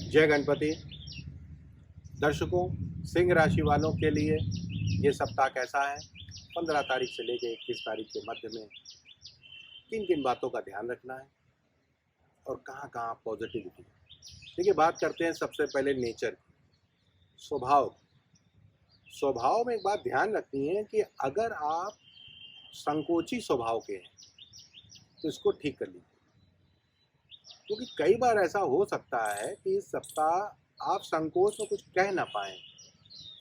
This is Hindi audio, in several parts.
जय गणपति। दर्शकों, सिंह राशि वालों के लिए ये सप्ताह कैसा है? 15 तारीख से लेकर 21 तारीख के मध्य में किन किन बातों का ध्यान रखना है और कहाँ कहाँ पॉजिटिविटी है। देखिए, बात करते हैं सबसे पहले नेचर की, स्वभाव। स्वभाव में एक बात ध्यान रखनी है कि अगर आप संकोची स्वभाव के हैं तो इसको ठीक कर लीजिए, क्योंकि कई बार ऐसा हो सकता है कि इस सप्ताह आप संकोच में कुछ कह ना पाएं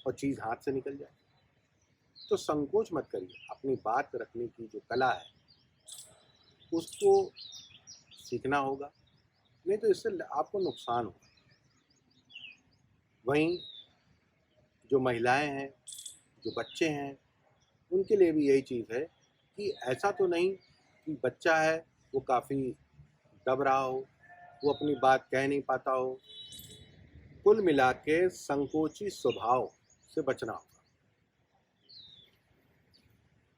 और चीज़ हाथ से निकल जाए। तो संकोच मत करिए, अपनी बात रखने की जो कला है उसको सीखना होगा, नहीं तो इससे आपको नुकसान होगा। वहीं जो महिलाएं हैं, जो बच्चे हैं, उनके लिए भी यही चीज़ है कि ऐसा तो नहीं कि बच्चा है वो काफ़ी दब रहा हो, वो अपनी बात कह नहीं पाता हो। कुल मिला के संकोची स्वभाव से बचना होगा।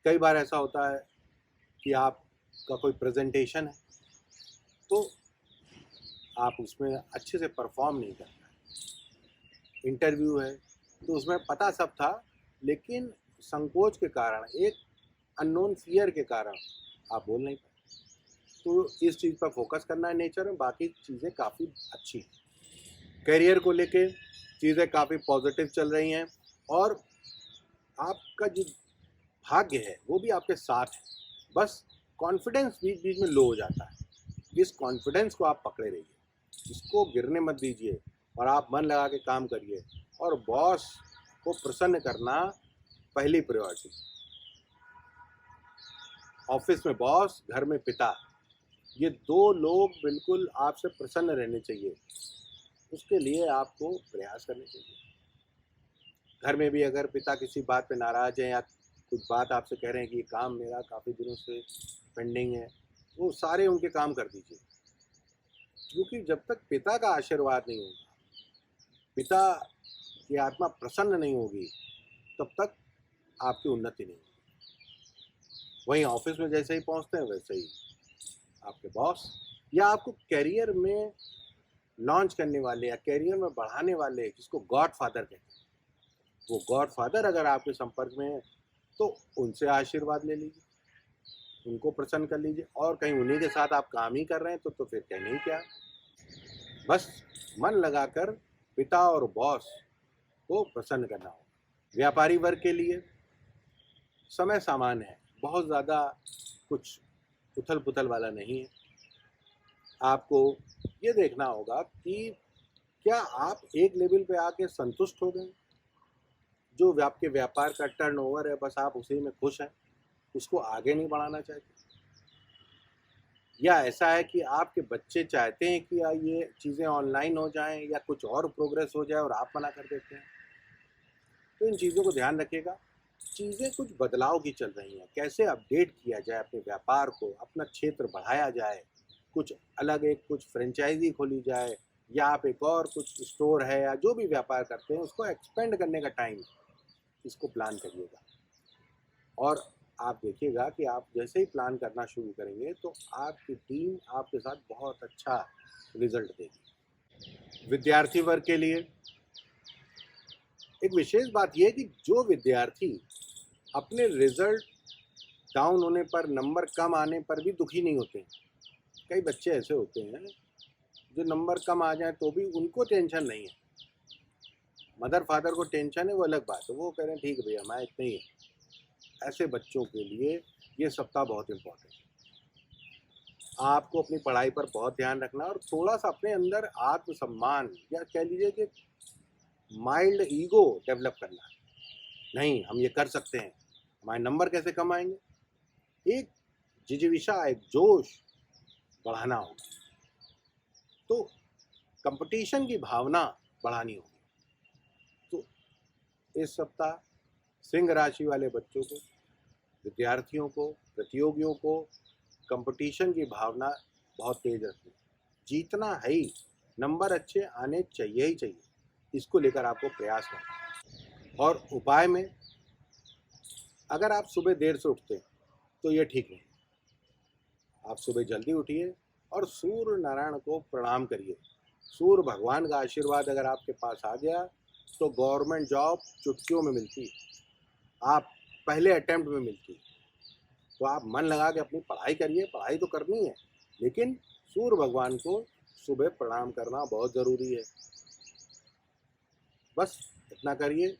कई बार ऐसा होता है कि आपका कोई प्रेजेंटेशन है तो आप उसमें अच्छे से परफॉर्म नहीं कर पाए। इंटरव्यू है तो उसमें पता सब था, लेकिन संकोच के कारण, एक अननोन फियर के कारण आप बोल नहीं पाए। तो इस चीज़ पर फोकस करना है नेचर में, बाकी चीज़ें काफ़ी अच्छी हैं। करियर को लेके चीज़ें काफ़ी पॉजिटिव चल रही हैं और आपका जो भाग्य है वो भी आपके साथ है। बस कॉन्फिडेंस बीच बीच में लो हो जाता है। इस कॉन्फिडेंस को आप पकड़े रहिए, इसको गिरने मत दीजिए और आप मन लगा के काम करिए। और बॉस को प्रसन्न करना पहली प्रायोरिटी। ऑफिस में बॉस, घर में पिता, ये दो लोग बिल्कुल आपसे प्रसन्न रहने चाहिए। उसके लिए आपको प्रयास करने चाहिए। घर में भी अगर पिता किसी बात पे नाराज़ हैं या कुछ बात आपसे कह रहे हैं कि ये काम मेरा काफ़ी दिनों से पेंडिंग है, वो सारे उनके काम कर दीजिए, क्योंकि जब तक पिता का आशीर्वाद नहीं होगा, पिता की आत्मा प्रसन्न नहीं होगी, तब तक आपकी उन्नति नहीं होगी। वहीं ऑफिस में जैसे ही पहुंचते हैं वैसे ही आपके बॉस या आपको कैरियर में लॉन्च करने वाले या कैरियर में बढ़ाने वाले, जिसको गॉड फादर कहते हैं, वो गॉड फादर अगर आपके संपर्क में है तो उनसे आशीर्वाद ले लीजिए, उनको प्रसन्न कर लीजिए। और कहीं उन्हीं के साथ आप काम ही कर रहे हैं तो फिर कहने ही क्या। बस मन लगाकर पिता और बॉस को प्रसन्न करना होगा। व्यापारी वर्ग के लिए समय सामान्य है, बहुत ज़्यादा कुछ उथल पुथल वाला नहीं है। आपको ये देखना होगा कि क्या आप एक लेवल पे आके संतुष्ट हो गए, जो आपके व्यापार का टर्नओवर है बस आप उसी में खुश हैं, उसको आगे नहीं बढ़ाना चाहते, या ऐसा है कि आपके बच्चे चाहते हैं कि ये चीज़ें ऑनलाइन हो जाएं या कुछ और प्रोग्रेस हो जाए और आप मना कर देते हैं। तो इन चीज़ों को ध्यान रखिएगा। चीज़ें कुछ बदलाव की चल रही हैं, कैसे अपडेट किया जाए अपने व्यापार को, अपना क्षेत्र बढ़ाया जाए, कुछ अलग एक कुछ फ्रेंचाइजी खोली जाए, या आप एक और कुछ स्टोर है या जो भी व्यापार करते हैं उसको एक्सपेंड करने का टाइम, इसको प्लान करिएगा। और आप देखिएगा कि आप जैसे ही प्लान करना शुरू करेंगे तो आपकी टीम आपके साथ बहुत अच्छा रिजल्ट देगी। विद्यार्थी वर्ग के लिए एक विशेष बात यह है कि जो विद्यार्थी अपने रिजल्ट डाउन होने पर, नंबर कम आने पर भी दुखी नहीं होते हैं। कई बच्चे ऐसे होते हैं जो नंबर कम आ जाए तो भी उनको टेंशन नहीं है, मदर फादर को टेंशन है, वो अलग बात है, वो कह रहे हैं ठीक है भैया हमारा इतना ही है। ऐसे बच्चों के लिए ये सप्ताह बहुत इम्पोर्टेंट है। आपको अपनी पढ़ाई पर बहुत ध्यान रखना और थोड़ा सा अपने अंदर आत्मसम्मान या कह लीजिए कि माइल्ड ईगो डेवलप करना है। नहीं, हम ये कर सकते हैं, हमारे नंबर कैसे कम आएंगे, एक जिजीविषा, एक जोश बढ़ाना होगा। तो कंपटीशन की भावना बढ़ानी होगी। तो इस सप्ताह सिंह राशि वाले बच्चों को, विद्यार्थियों को, प्रतियोगियों को कंपटीशन की भावना बहुत तेज रखनी है। जीतना है ही, नंबर अच्छे आने चाहिए ही चाहिए, इसको लेकर आपको प्रयास करना है। और उपाय में, अगर आप सुबह देर से उठते हैं तो ये ठीक नहीं। आप सुबह जल्दी उठिए और सूर्य नारायण को प्रणाम करिए। सूर्य भगवान का आशीर्वाद अगर आपके पास आ गया तो गवर्नमेंट जॉब चुटकियों में मिलती है, आप पहले अटेम्प्ट में मिलती है। तो आप मन लगा के अपनी पढ़ाई करिए, पढ़ाई तो करनी है, लेकिन सूर्य भगवान को सुबह प्रणाम करना बहुत ज़रूरी है। बस इतना करिए,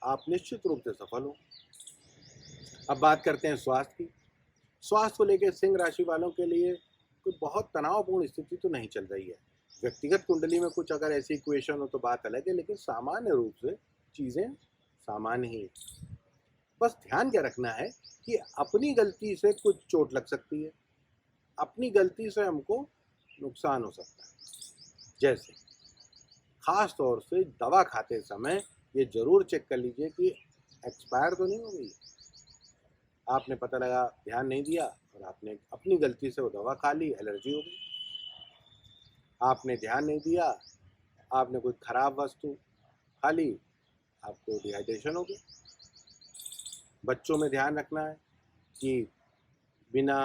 आप निश्चित रूप से सफल हो। अब बात करते हैं स्वास्थ्य की। स्वास्थ्य को लेकर सिंह राशि वालों के लिए कोई बहुत तनावपूर्ण स्थिति तो नहीं चल रही है। व्यक्तिगत कुंडली में कुछ अगर ऐसी इक्वेशन हो तो बात अलग है, लेकिन सामान्य रूप से चीज़ें सामान्य ही। बस ध्यान क्या रखना है कि अपनी गलती से कुछ चोट लग सकती है, अपनी गलती से हमको नुकसान हो सकता है। जैसे खास तौर से दवा खाते समय ये जरूर चेक कर लीजिए कि एक्सपायर तो नहीं हो गई। आपने पता लगा ध्यान नहीं दिया और आपने अपनी गलती से वो दवा खा ली, एलर्जी हो गई। आपने ध्यान नहीं दिया, आपने कोई खराब वस्तु खा ली, आपको डिहाइड्रेशन हो गई। बच्चों में ध्यान रखना है कि बिना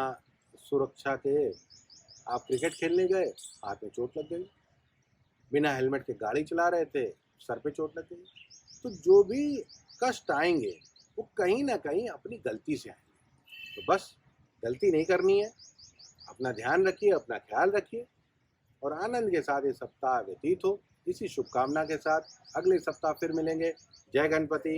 सुरक्षा के आप क्रिकेट खेलने गए, हाथ में चोट लग गई। बिना हेलमेट के गाड़ी चला रहे थे, सर पे चोट लग गई। तो जो भी कष्ट आएंगे वो कहीं ना कहीं अपनी गलती से आएंगे। तो बस गलती नहीं करनी है, अपना ध्यान रखिए, अपना ख्याल रखिए और आनंद के साथ ये सप्ताह व्यतीत हो। इसी शुभकामना के साथ अगले सप्ताह फिर मिलेंगे। जय गणपति।